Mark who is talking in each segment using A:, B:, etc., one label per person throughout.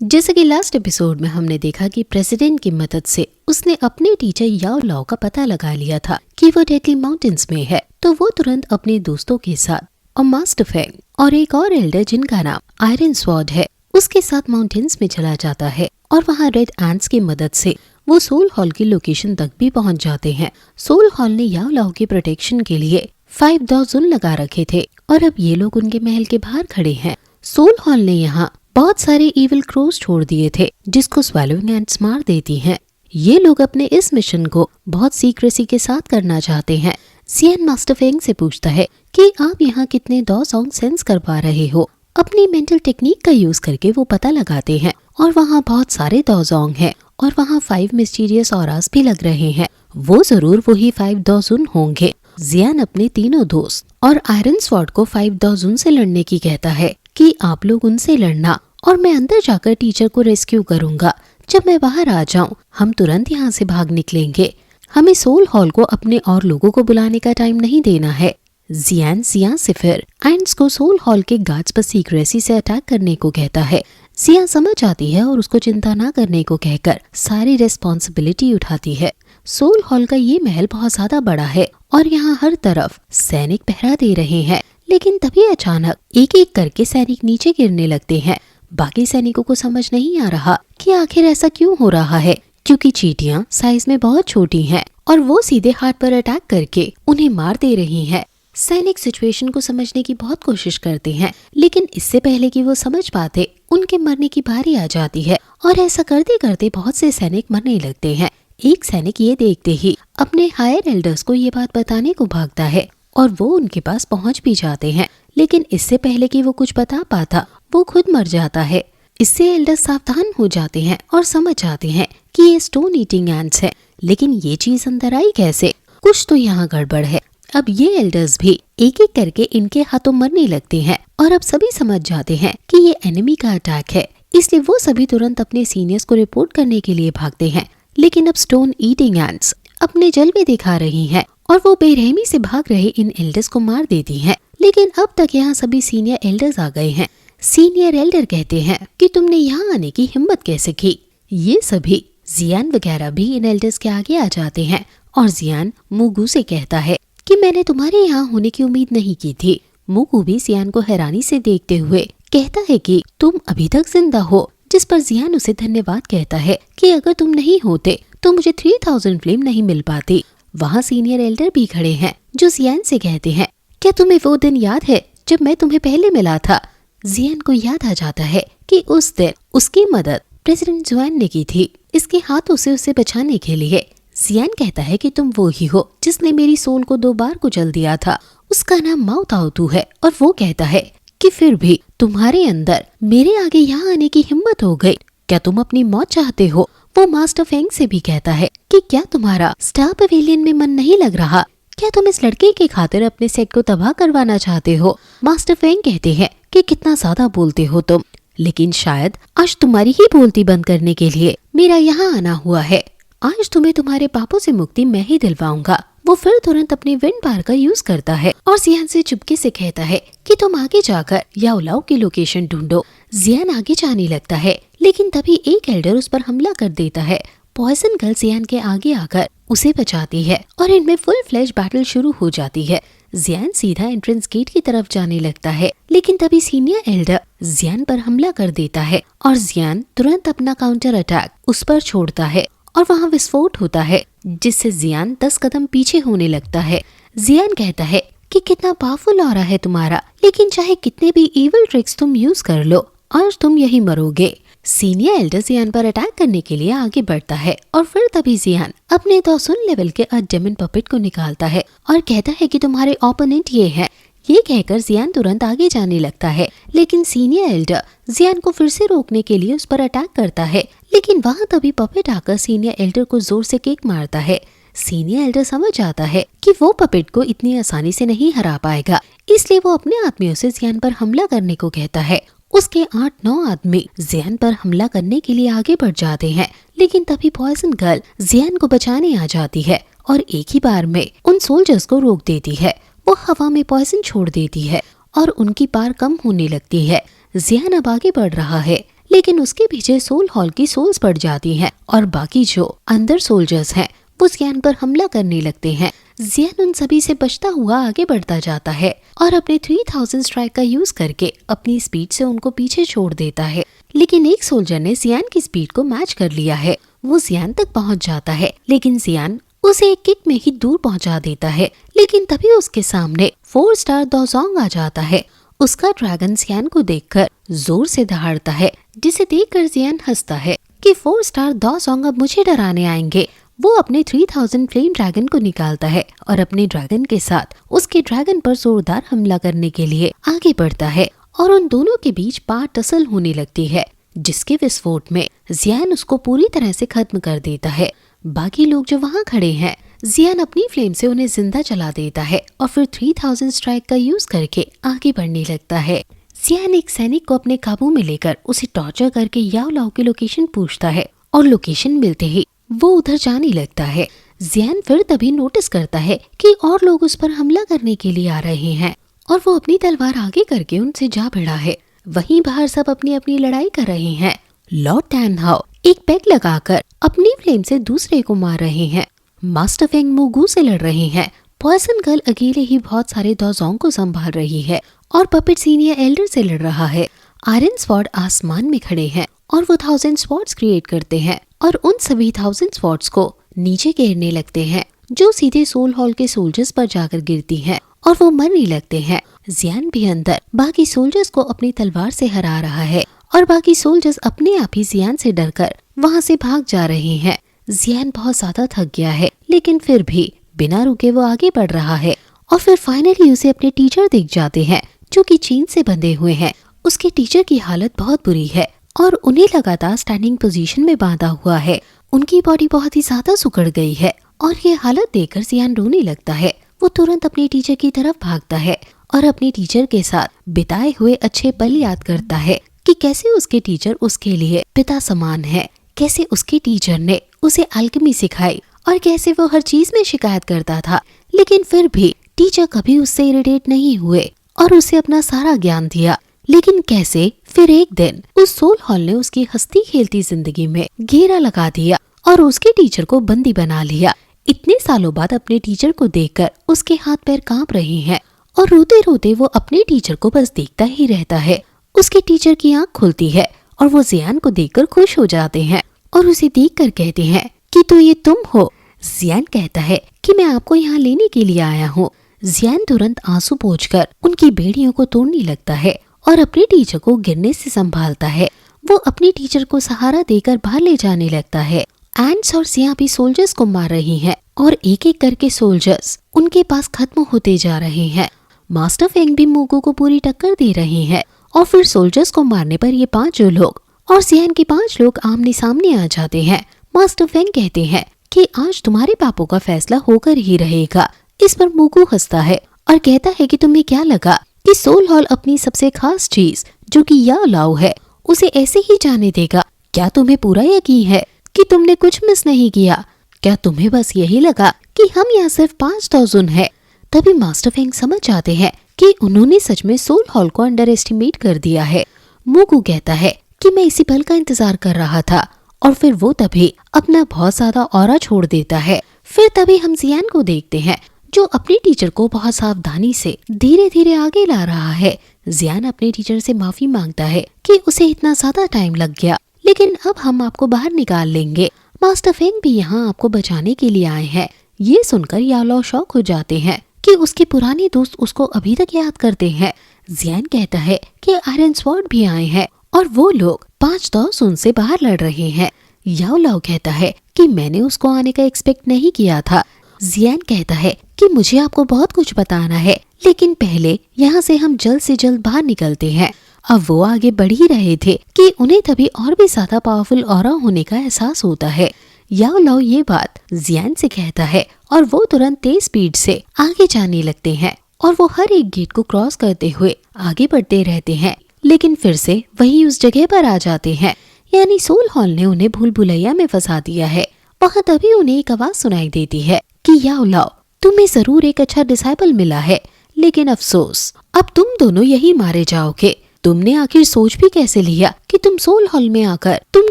A: जैसे कि last episode में हमने देखा कि प्रेसिडेंट की मदद से उसने अपने टीचर याओ लाओ का पता लगा लिया था कि वो डेडली माउंटेन्स में है, तो वो तुरंत अपने दोस्तों के साथ और मास्टर फेंग और एक और एल्डर जिनका नाम आयरन स्वॉर्ड है उसके साथ माउंटेन्स में चला जाता है और वहाँ रेड एंट्स की मदद से वो सोल हॉल की लोकेशन तक भी पहुँच जाते हैं। सोल हॉल ने याओ लाओ के प्रोटेक्शन के लिए 5 डॉजन लगा रखे थे और अब ये लोग उनके महल के बाहर खड़े हैं। सोल हॉल ने यहाँ बहुत सारे इविल क्रोज छोड़ दिए थे जिसको स्वैलोइंग एंट्स मार देती हैं। ये लोग अपने इस मिशन को बहुत सीक्रेसी के साथ करना चाहते हैं। जियान मास्टर फेंग से पूछता है कि आप यहाँ कितने डॉजोंग सेंस कर पा रहे हो। अपनी मेंटल टेक्निक का यूज करके वो पता लगाते हैं और वहाँ बहुत सारे डॉजोंग हैं और वहाँ 5 मिस्टीरियस ऑरास भी लग रहे हैं। वो जरूर वही 5 डॉजन होंगे। जियान अपने तीनों दोस्त और आयरन स्वॉर्ड को 5 डॉजन से लड़ने की कहता है कि आप लोग उनसे लड़ना और मैं अंदर जाकर टीचर को रेस्क्यू करूंगा। जब मैं बाहर आ जाऊं हम तुरंत यहाँ से भाग निकलेंगे। हमें सोल हॉल को अपने और लोगों को बुलाने का टाइम नहीं देना है। जियान से फिर एंट्स को सोल हॉल के गार्ड्स पर सीक्रेसी से अटैक करने को कहता है। जियान समझ आती है और उसको चिंता ना करने को कहकर सारी रेस्पॉन्सिबिलिटी उठाती है। सोल हॉल का ये महल बहुत ज्यादा बड़ा है और यहाँ हर तरफ सैनिक पहरा दे रहे हैं, लेकिन तभी अचानक एक एक करके सैनिक नीचे गिरने लगते हैं। बाकी सैनिकों को समझ नहीं आ रहा कि आखिर ऐसा क्यों हो रहा है, क्योंकि चींटियां साइज में बहुत छोटी हैं और वो सीधे हार्ट पर अटैक करके उन्हें मार दे रही हैं। सैनिक सिचुएशन को समझने की बहुत कोशिश करते हैं, लेकिन इससे पहले कि वो समझ पाते उनके मरने की बारी आ जाती है और ऐसा करते करते बहुत से सैनिक मरने लगते हैं। एक सैनिक ये देखते ही अपने हायर एल्डर्स को ये बात बताने को भागता है और वो उनके पास पहुंच भी जाते हैं, लेकिन इससे पहले कि वो कुछ बता पाता वो खुद मर जाता है। इससे एल्डर्स सावधान हो जाते हैं और समझ जाते हैं कि ये स्टोन ईटिंग एंट्स है, लेकिन ये चीज अंदर आई कैसे, कुछ तो यहाँ गड़बड़ है। अब ये एल्डर्स भी एक एक करके इनके हाथों मरने लगते हैं और अब सभी समझ जाते हैं कि ये एनिमी का अटैक है, इसलिए वो सभी तुरंत अपने सीनियर्स को रिपोर्ट करने के लिए भागते हैं। लेकिन अब स्टोन ईटिंग एंट्स अपने जलवे दिखा रही हैं और वो बेरहमी से भाग रहे इन एल्डर्स को मार देती हैं। लेकिन अब तक यहाँ सभी सीनियर एल्डर्स आ गए हैं। सीनियर एल्डर कहते हैं कि तुमने यहाँ आने की हिम्मत कैसे की। ये सभी जियान वगैरह भी इन एल्डर्स के आगे आ जाते हैं और जियान मुगू से कहता है कि मैंने तुम्हारे यहाँ होने की उम्मीद नहीं की थी। मुगू भी जियान को हैरानी से देखते हुए कहता है कि तुम अभी तक जिंदा हो, जिस पर जियान उसे धन्यवाद कहता है कि अगर तुम नहीं होते तो मुझे 3000 फ्लेम नहीं मिल पाती। वहाँ सीनियर एल्डर भी खड़े हैं जो जियान से कहते हैं क्या तुम्हें वो दिन याद है जब मैं तुम्हें पहले मिला था। जियान को याद आ जाता है कि उस दिन उसकी मदद प्रेसिडेंट जुआन ने की थी इसके हाथों से उसे बचाने के लिए। जियान कहता है कि तुम वो ही हो जिसने मेरी सोल को 2 बार कुचल दिया था। उसका नाम माओ ताओतू है और वो कहता है कि फिर भी तुम्हारे अंदर मेरे आगे यहाँ आने की हिम्मत हो गई। क्या तुम अपनी मौत चाहते हो। वो मास्टर फेंग से भी कहता है कि क्या तुम्हारा स्टार पवेलियन में मन नहीं लग रहा, क्या तुम इस लड़के के खातिर अपने सेट को तबाह करवाना चाहते हो। मास्टर फेंग कहते हैं कि कितना ज्यादा बोलते हो तुम, लेकिन शायद आज तुम्हारी ही बोलती बंद करने के लिए मेरा यहाँ आना हुआ है। आज तुम्हें तुम्हारे पापों से मुक्ति मैं ही दिलवाऊंगा। वो फिर तुरंत अपने विंड पावर का यूज करता है और जियान से चुपके से कहता है कि तुम आगे जाकर याओ लाओ की लोकेशन ढूंढो। जियान आगे जाने लगता है, लेकिन तभी एक एल्डर उस पर हमला कर देता है। पॉइजन गर्ल जियान के आगे आकर उसे बचाती है और इनमें फुल फ्लैश बैटल शुरू हो जाती है। जियान सीधा एंट्रेंस गेट की तरफ जाने लगता है, लेकिन तभी सीनियर एल्डर जियान पर हमला कर देता है और जियान तुरंत अपना काउंटर अटैक उस पर छोड़ता है और वहाँ विस्फोट होता है, जिससे जियान 10 कदम पीछे होने लगता है। जियान कहता है कि कितना पावरफुल ऑरा है तुम्हारा, लेकिन चाहे कितने भी इविल ट्रिक्स तुम यूज कर लो आज तुम यही मरोगे। सीनियर एल्डर जियान पर अटैक करने के लिए आगे बढ़ता है और फिर तभी जियान अपने 200 लेवल के डेमन पपेट को निकालता है और कहता है कि तुम्हारे ओपोनेंट ये है। ये कहकर जियान तुरंत आगे जाने लगता है, लेकिन सीनियर एल्डर जियान को फिर से रोकने के लिए उस पर अटैक करता है, लेकिन वहाँ तभी पपेट आकर सीनियर एल्डर को जोर से किक मारता है। सीनियर एल्डर समझ जाता है कि वो पपेट को इतनी आसानी से नहीं हरा पाएगा, इसलिए वो अपने आदमियों से जियान पर हमला करने को कहता है। उसके 8-9 आदमी जियान पर हमला करने के लिए आगे बढ़ जाते हैं, लेकिन तभी पॉइजन गर्ल जियान को बचाने आ जाती है और एक ही बार में उन सोल्जर्स को रोक देती है। वो हवा में पॉइजन छोड़ देती है और उनकी पार कम होने लगती है। जियान अब आगे बढ़ रहा है, लेकिन उसके पीछे सोल हॉल की सोल्स पड़ जाती हैं और बाकी जो अंदर सोल्जर्स हैं वो जियान पर हमला करने लगते हैं। जियान उन सभी से बचता हुआ आगे बढ़ता जाता है और अपने 3000 स्ट्राइक का यूज करके अपनी स्पीड से उनको पीछे छोड़ देता है। लेकिन एक सोल्जर ने जियान की स्पीड को मैच कर लिया है। वो जियान तक पहुंच जाता है, लेकिन जियान उसे एक किक में ही दूर पहुंचा देता है। लेकिन तभी उसके सामने 4 स्टार दोजोंग आ जाता है। उसका ड्रैगन जियान को देखकर जोर से दहाड़ता है, जिसे देखकर जियान हंसता है कि 4 स्टार दोजोंग अब मुझे डराने आएंगे। वो अपने 3000 फ्लेम ड्रैगन को निकालता है और अपने ड्रैगन के साथ उसके ड्रैगन पर जोरदार हमला करने के लिए आगे बढ़ता है और उन दोनों के बीच पार टसल होने लगती है, जिसके विस्फोट में जियान उसको पूरी तरह से खत्म कर देता है। बाकी लोग जो वहाँ खड़े हैं, जियान अपनी फ्लेम से उन्हें जिंदा जला देता है और फिर 3000 स्ट्राइक का यूज करके आगे बढ़ने लगता है। जियान एक सैनिक को अपने काबू में लेकर उसे टॉर्चर करके याओ लाओ की लोकेशन पूछता है और लोकेशन मिलते ही वो उधर जाने लगता है। जियान फिर तभी नोटिस करता है कि और लोग उस पर हमला करने के लिए आ रहे हैं और वो अपनी तलवार आगे करके उनसे जा भिड़ा है। वहीं बाहर सब अपनी अपनी लड़ाई कर रहे हैं। लॉर्ड टैन हाओ एक पेग लगाकर अपनी फ्लेम से दूसरे को मार रहे हैं। मास्टर फेंग मुगू से लड़ रहे हैं। पॉइजन गर्ल अकेले ही बहुत सारे दोजोंग को संभाल रही है और पपेट सीनियर एल्डर से लड़ रहा है। आयरन स्वॉर्ड आसमान में खड़े हैं और वो 1000 स्वॉर्ड्स क्रिएट करते हैं और उन सभी 1000 स्वॉर्ड्स को नीचे गिरने लगते हैं, जो सीधे सोल हॉल के सोल्जर्स पर जाकर गिरती हैं और वो मरने लगते हैं। जियान भी अंदर बाकी सोल्जर्स को अपनी तलवार से हरा रहा है और बाकी सोल्जर्स अपने आप ही जियान से डरकर वहाँ से भाग जा रहे हैं। जियान बहुत ज्यादा थक गया है, लेकिन फिर भी बिना रुके वो आगे बढ़ रहा है और फिर फाइनली उसे अपने टीचर दिख जाते हैं, जो कि चेन से बंधे हुए हैं। उसके टीचर की हालत बहुत बुरी है और उन्हें लगातार स्टैंडिंग पोजीशन में बांधा हुआ है। उनकी बॉडी बहुत ही ज्यादा सुकड़ गई है और ये हालत देखकर जियान रोने लगता है। वो तुरंत अपने टीचर की तरफ भागता है और अपने टीचर के साथ बिताए हुए अच्छे पल याद करता है कि कैसे उसके टीचर उसके लिए पिता समान है, कैसे उसके टीचर ने उसे अल्केमी सिखाई और कैसे वो हर चीज में शिकायत करता था, लेकिन फिर भी टीचर कभी उससे इरिटेट नहीं हुए और उसे अपना सारा ज्ञान दिया। लेकिन कैसे फिर एक दिन उस सोल हॉल ने उसकी हंसती खेलती जिंदगी में घेरा लगा दिया और उसके टीचर को बंदी बना लिया। इतने सालों बाद अपने टीचर को देखकर उसके हाथ पैर कांप रहे हैं और रोते रोते वो अपने टीचर को बस देखता ही रहता है। उसके टीचर की आंख खुलती है और वो जियान को देखकर खुश हो जाते हैं और उसे देखकर कहते हैं कि तो ये तुम हो। जियान कहता है कि मैं आपको यहाँ लेने के लिए आया हूँ। जियान तुरंत आंसू पोंछकर उनकी बेड़ियों को तोड़ने लगता है और अपने टीचर को गिरने से संभालता है। वो अपने टीचर को सहारा देकर बाहर ले जाने लगता है। एंड्स और जियान भी सोल्जर्स को मार रही हैं और एक एक करके सोल्जर्स उनके पास खत्म होते जा रहे हैं। मास्टर फेंग भी मुगू को पूरी टक्कर दे रहे हैं और फिर सोल्जर्स को मारने पर ये 5 लोग और जियान के 5 लोग आमने सामने आ जाते हैं। मास्टर फेंग कहते हैं कि आज तुम्हारे पापों का फैसला होकर ही रहेगा। इस पर मुगू हंसता है और कहता है कि तुम्हें क्या लगा कि सोल हॉल अपनी सबसे खास चीज जो कि याओ लाओ है उसे ऐसे ही जाने देगा? क्या तुम्हें पूरा यकीन है कि तुमने कुछ मिस नहीं किया? क्या तुम्हें बस यही लगा कि हम यहाँ सिर्फ 5000 है? तभी मास्टर फेंग समझ जाते हैं कि उन्होंने सच में सोल हॉल को अंडर एस्टिमेट कर दिया है। मुगू कहता है कि मैं इसी पल का इंतजार कर रहा था और फिर वो तभी अपना बहुत ज्यादा ऑरा छोड़ देता है। फिर तभी हम जियान को देखते हैं जो अपने टीचर को बहुत सावधानी से धीरे धीरे आगे ला रहा है। जियान अपने टीचर से माफी मांगता है कि उसे इतना ज्यादा टाइम लग गया, लेकिन अब हम आपको बाहर निकाल लेंगे। मास्टर फेंग भी यहाँ आपको बचाने के लिए आए हैं। ये सुनकर याओ लाओ शॉक हो जाते हैं कि उसके पुराने दोस्त उसको अभी तक याद करते हैं। जियान कहता है कि आयरन स्वॉर्ड भी आए हैं और वो लोग 5000 से बाहर लड़ रहे हैं। याओ लाओ कहता है कि मैंने उसको आने का एक्सपेक्ट नहीं किया था। जियान कहता है कि मुझे आपको बहुत कुछ बताना है, लेकिन पहले यहाँ से हम जल्द से जल्द बाहर निकलते हैं। अब वो आगे बढ़ ही रहे थे कि उन्हें तभी और भी ज्यादा पावरफुल ऑरा होने का एहसास होता है। याओ लाओ ये बात जियान से कहता है और वो तुरंत तेज स्पीड से आगे जाने लगते हैं और वो हर एक गेट को क्रॉस करते हुए आगे बढ़ते रहते हैं, लेकिन फिर से वही उस जगह पर आ जाते हैं। यानी सोल हॉल ने उन्हें भूल भुलैया में फंसा दिया है। वहाँ तभी उन्हें एक आवाज सुनाई देती है कि याओ लाओ तुम्हें जरूर एक अच्छा डिसाइपल मिला है, लेकिन अफसोस अब तुम दोनों यही मारे जाओगे। तुमने आखिर सोच भी कैसे लिया कि तुम सोल हॉल में आकर तुम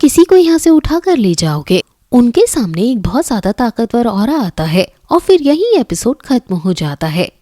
A: किसी को यहाँ से उठा कर ले जाओगे। उनके सामने एक बहुत ज्यादा ताकतवर ऑरा आता है और फिर यही एपिसोड खत्म हो जाता है।